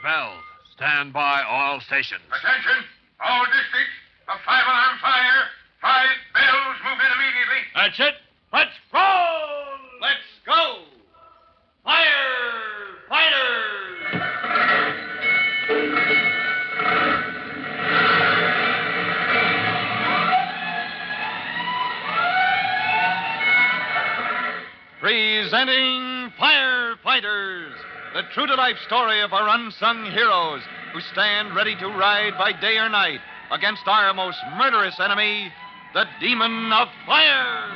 bell. Stand by all stations. Attention, all districts. A 5-alarm fire. 5 bells move in immediately. That's it. Let's roll! Let's go! Presenting Firefighters, the true-to-life story of our unsung heroes who stand ready to ride by day or night against our most murderous enemy, the Demon of Fire.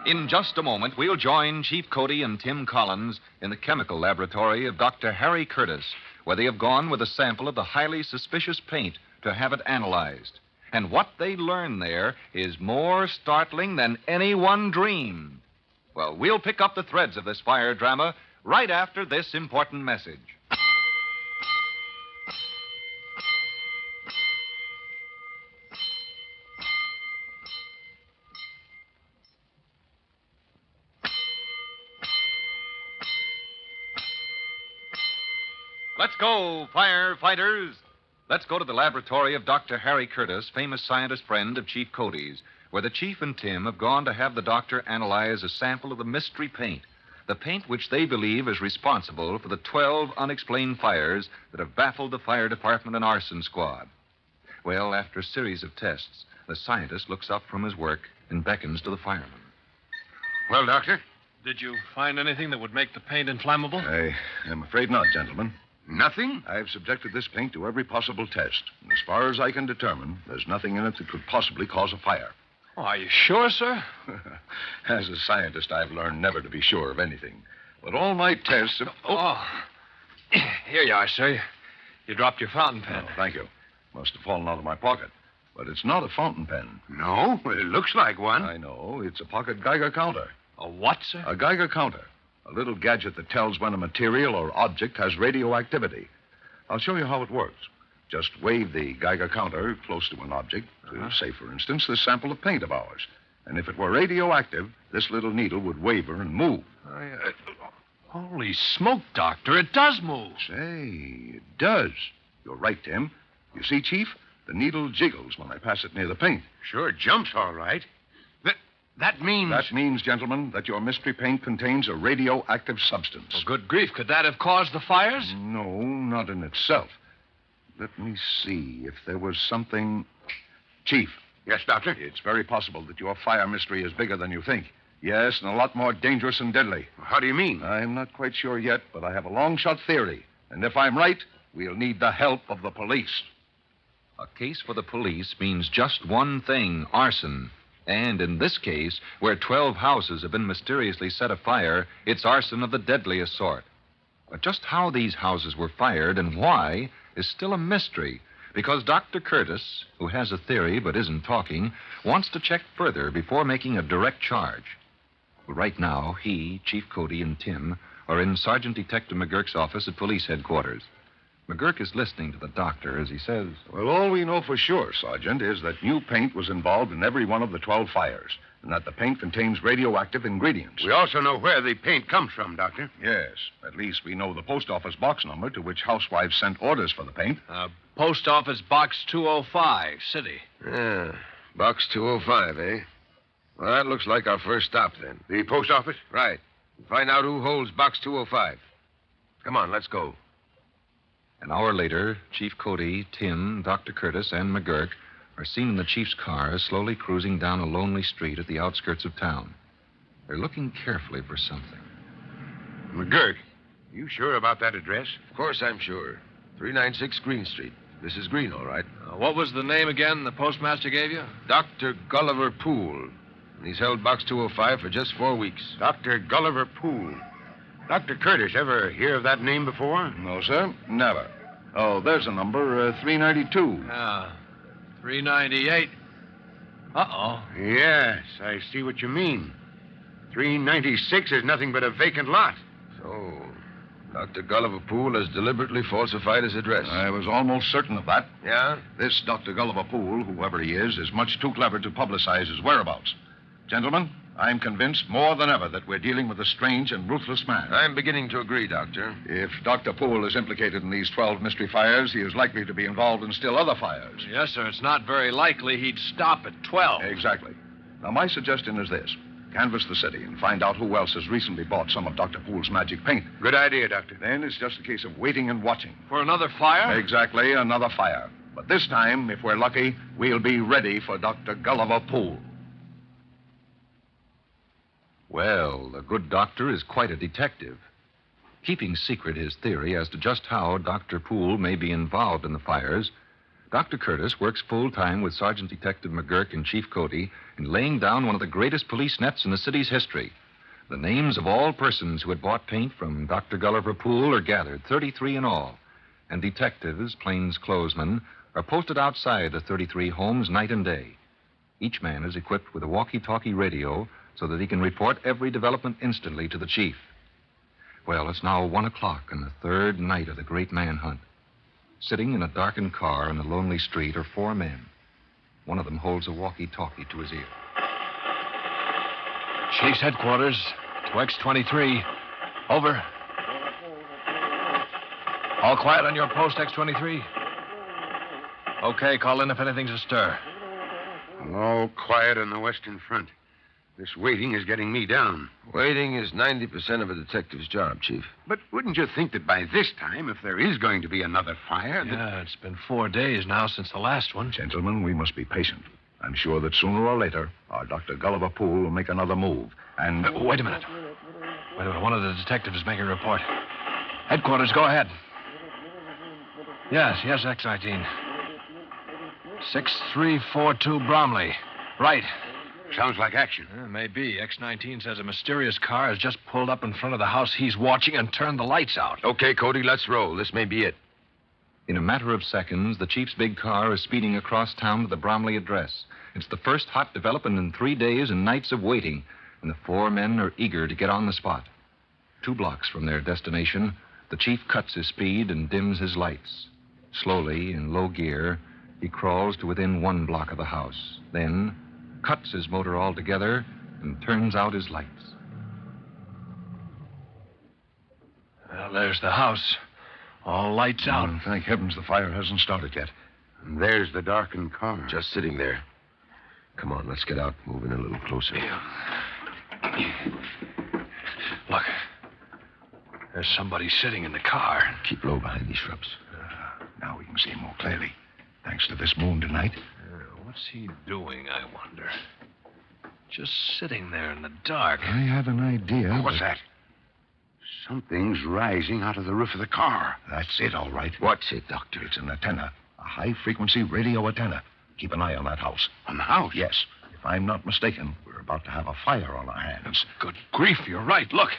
In just a moment, we'll join Chief Cody and Tim Collins in the chemical laboratory of Dr. Harry Curtis, where they have gone with a sample of the highly suspicious paint to have it analyzed. And what they learn there is more startling than anyone dreamed. Well, we'll pick up the threads of this fire drama right after this important message. Let's go, firefighters. Let's go to the laboratory of Dr. Harry Curtis, famous scientist friend of Chief Cody's, where the Chief and Tim have gone to have the doctor analyze a sample of the mystery paint, the paint which they believe is responsible for the 12 unexplained fires that have baffled the fire department and arson squad. Well, after a series of tests, the scientist looks up from his work and beckons to the fireman. Well, Doctor? Did you find anything that would make the paint inflammable? I am afraid not, gentlemen. Nothing? I've subjected this paint to every possible test. And as far as I can determine, there's nothing in it that could possibly cause a fire. Oh, are you sure, sir? As a scientist, I've learned never to be sure of anything. But all my tests have... Here you are, sir. You dropped your fountain pen. Oh, thank you. Must have fallen out of my pocket. But it's not a fountain pen. No, it looks like one. I know. It's a pocket Geiger counter. A what, sir? A Geiger counter. A little gadget that tells when a material or object has radioactivity. I'll show you how it works. Just wave the Geiger counter close to an object, say, for instance, this sample of paint of ours. And if it were radioactive, this little needle would waver and move. Holy smoke, Doctor, it does move. Say, it does. You're right, Tim. You see, Chief, the needle jiggles when I pass it near the paint. Sure, it jumps all right. That means... That means, gentlemen, that your mystery paint contains a radioactive substance. Well, good grief. Could that have caused the fires? No, not in itself. Let me see if there was something... Chief. Yes, Doctor? It's very possible that your fire mystery is bigger than you think. Yes, and a lot more dangerous and deadly. How do you mean? I'm not quite sure yet, but I have a long-shot theory. And if I'm right, we'll need the help of the police. A case for the police means just one thing, arson. And in this case, where 12 houses have been mysteriously set afire, it's arson of the deadliest sort. But just how these houses were fired and why is still a mystery, because Dr. Curtis, who has a theory but isn't talking, wants to check further before making a direct charge. Well, right now, he, Chief Cody, and Tim are in Sergeant Detective McGurk's office at police headquarters. McGurk is listening to the doctor as he says... Well, all we know for sure, Sergeant, is that new paint was involved in every one of the 12 fires, and that the paint contains radioactive ingredients. We also know where the paint comes from, Doctor. Yes. At least we know the post office box number to which housewives sent orders for the paint. Post office box 205, City. Yeah, box 205, eh? Well, that looks like our first stop, then. The post office? Right. Find out who holds box 205. Come on, let's go. An hour later, Chief Cody, Tim, Dr. Curtis, and McGurk are seen in the chief's car slowly cruising down a lonely street at the outskirts of town. They're looking carefully for something. McGurk, you sure about that address? Of course I'm sure. 396 Green Street. This is Green, all right. What was the name again the postmaster gave you? Dr. Gulliver Poole. And he's held box 205 for just 4 weeks. Dr. Gulliver Poole. Dr. Curtis, ever hear of that name before? No, sir. Never. Oh, there's a number, 392. 398. Uh-oh. Yes, I see what you mean. 396 is nothing but a vacant lot. So, Dr. Gulliver Poole has deliberately falsified his address. I was almost certain of that. Yeah? This Dr. Gulliver Poole, whoever he is much too clever to publicize his whereabouts. Gentlemen, I'm convinced more than ever that we're dealing with a strange and ruthless man. I'm beginning to agree, Doctor. If Dr. Poole is implicated in these 12 mystery fires, he is likely to be involved in still other fires. Yes, sir. It's not very likely he'd stop at 12. Exactly. Now, my suggestion is this. Canvass the city and find out who else has recently bought some of Dr. Poole's magic paint. Good idea, Doctor. Then it's just a case of waiting and watching. For another fire? Exactly, another fire. But this time, if we're lucky, we'll be ready for Dr. Gulliver Poole. Well, the good doctor is quite a detective. Keeping secret his theory as to just how Dr. Poole may be involved in the fires, Dr. Curtis works full-time with Sergeant Detective McGurk and Chief Cody in laying down one of the greatest police nets in the city's history. The names of all persons who had bought paint from Dr. Gulliver Poole are gathered, 33 in all. And detectives, plainclothesmen, are posted outside the 33 homes night and day. Each man is equipped with a walkie-talkie radio so that he can report every development instantly to the chief. Well, it's now 1 o'clock on the third night of the great manhunt. Sitting in a darkened car on a lonely street are 4 men. One of them holds a walkie-talkie to his ear. Chief's headquarters to X-23. Over. All quiet on your post, X-23? Okay, call in if anything's astir. All quiet on the western front. This waiting is getting me down. Waiting is 90% of a detective's job, Chief. But wouldn't you think that by this time, if there is going to be another fire... Yeah, it's been 4 days now since the last one. Gentlemen, we must be patient. I'm sure that sooner or later, our Dr. Gulliver Poole will make another move. And... Wait a minute. One of the detectives is making a report. Headquarters, go ahead. Yes, X-19. 6342 Bromley. Right. Sounds like action. Maybe. X-19 says a mysterious car has just pulled up in front of the house he's watching and turned the lights out. Okay, Cody, let's roll. This may be it. In a matter of seconds, the chief's big car is speeding across town to the Bromley address. It's the first hot development in 3 days and nights of waiting, and the 4 men are eager to get on the spot. 2 blocks from their destination, the chief cuts his speed and dims his lights. Slowly, in low gear, he crawls to within 1 block of the house. Then cuts his motor altogether and turns out his lights. Well, there's the house. All lights out. Oh, thank heavens the fire hasn't started yet. And there's the darkened car. Just sitting there. Come on, let's get out. Move in a little closer. Look. There's somebody sitting in the car. Keep low behind these shrubs. Now we can see more clearly, thanks to this moon tonight. What's he doing, I wonder? Just sitting there in the dark. I have an idea. What's that? Something's rising out of the roof of the car. That's it, all right. What's it, Doctor? It's an antenna, a high-frequency radio antenna. Keep an eye on that house. On the house? Yes. If I'm not mistaken, we're about to have a fire on our hands. Good grief, you're right. Look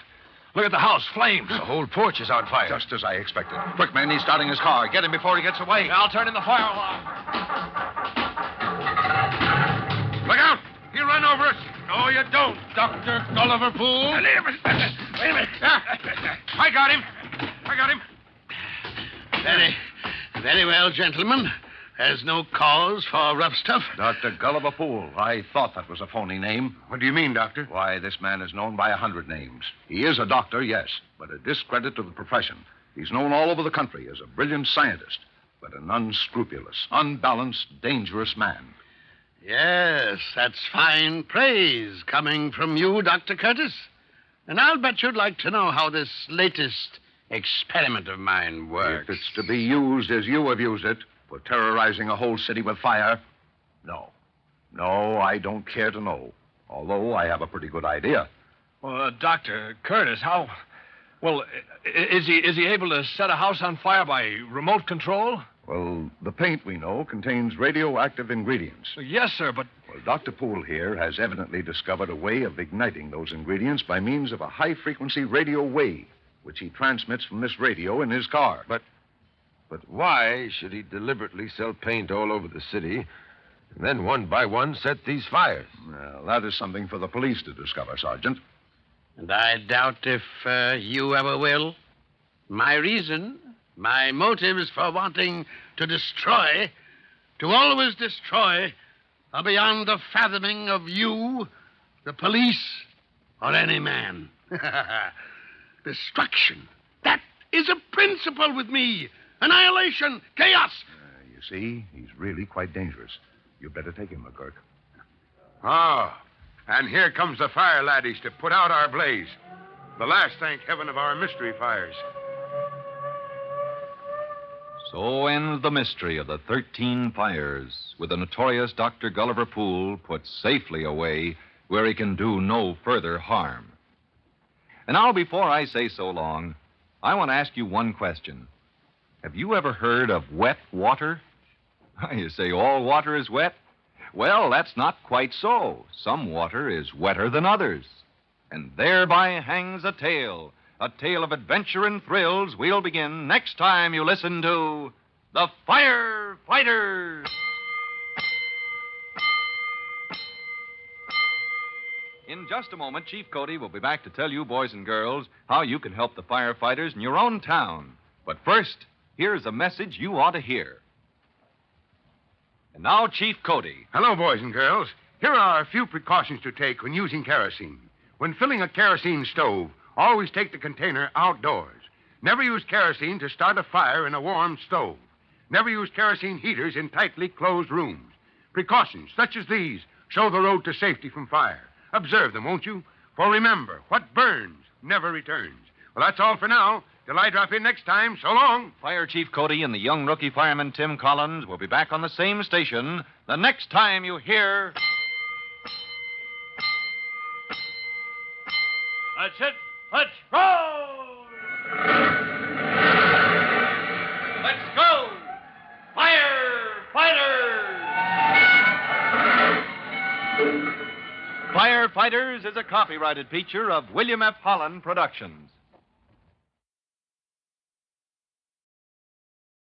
at the house, flames. The whole porch is on fire. Just as I expected. Quick, man, he's starting his car. Get him before he gets away. I'll turn in the fire alarm. Look out! He'll run over us. No, you don't, Dr. Gulliver Poole. Wait a minute. I got him. Very well, gentlemen. There's no cause for rough stuff. Dr. Gulliver Poole. I thought that was a phony name. What do you mean, Doctor? Why, this man is known by 100 names. He is a doctor, yes, but a discredit to the profession. He's known all over the country as a brilliant scientist, but an unscrupulous, unbalanced, dangerous man. Yes, that's fine praise coming from you, Dr. Curtis. And I'll bet you'd like to know how this latest experiment of mine works. If it's to be used as you have used it, for terrorizing a whole city with fire, no. No, I don't care to know, although I have a pretty good idea. Well, Dr. Curtis, how... Well, is he able to set a house on fire by remote control? Well, the paint, we know, contains radioactive ingredients. Yes, sir, but... Well, Dr. Poole here has evidently discovered a way of igniting those ingredients by means of a high-frequency radio wave, which he transmits from this radio in his car. But why should he deliberately sell paint all over the city and then one by one set these fires? Well, that is something for the police to discover, Sergeant. And I doubt if you ever will. My reason, my motives for wanting to destroy, to always destroy, are beyond the fathoming of you the police, or any man. Destruction. That is a principle with me. Annihilation, chaos. You see, he's really quite dangerous. You better take him, McGurk. Oh, and here comes the fire laddies to put out our blaze. The last, thank heaven, of our mystery fires. So ends the mystery of the 13 fires, with the notorious Dr. Gulliver Poole put safely away where he can do no further harm. And now, before I say so long, I want to ask you one question. Have you ever heard of wet water? You say all water is wet? Well, that's not quite so. Some water is wetter than others. And thereby hangs a tale of adventure and thrills we'll begin next time you listen to The Firefighters. In just a moment, Chief Cody will be back to tell you, boys and girls, how you can help the firefighters in your own town. But first, here's a message you ought to hear. And now, Chief Cody. Hello, boys and girls. Here are a few precautions to take when using kerosene. When filling a kerosene stove, always take the container outdoors. Never use kerosene to start a fire in a warm stove. Never use kerosene heaters in tightly closed rooms. Precautions such as these show the road to safety from fire. Observe them, won't you? For remember, what burns never returns. Well, that's all for now. Till I drop in next time, so long. Fire Chief Cody and the young rookie fireman Tim Collins will be back on the same station the next time you hear... That's it. Let's roll! Let's go! Firefighters! Firefighters is a copyrighted feature of William F. Holland Productions.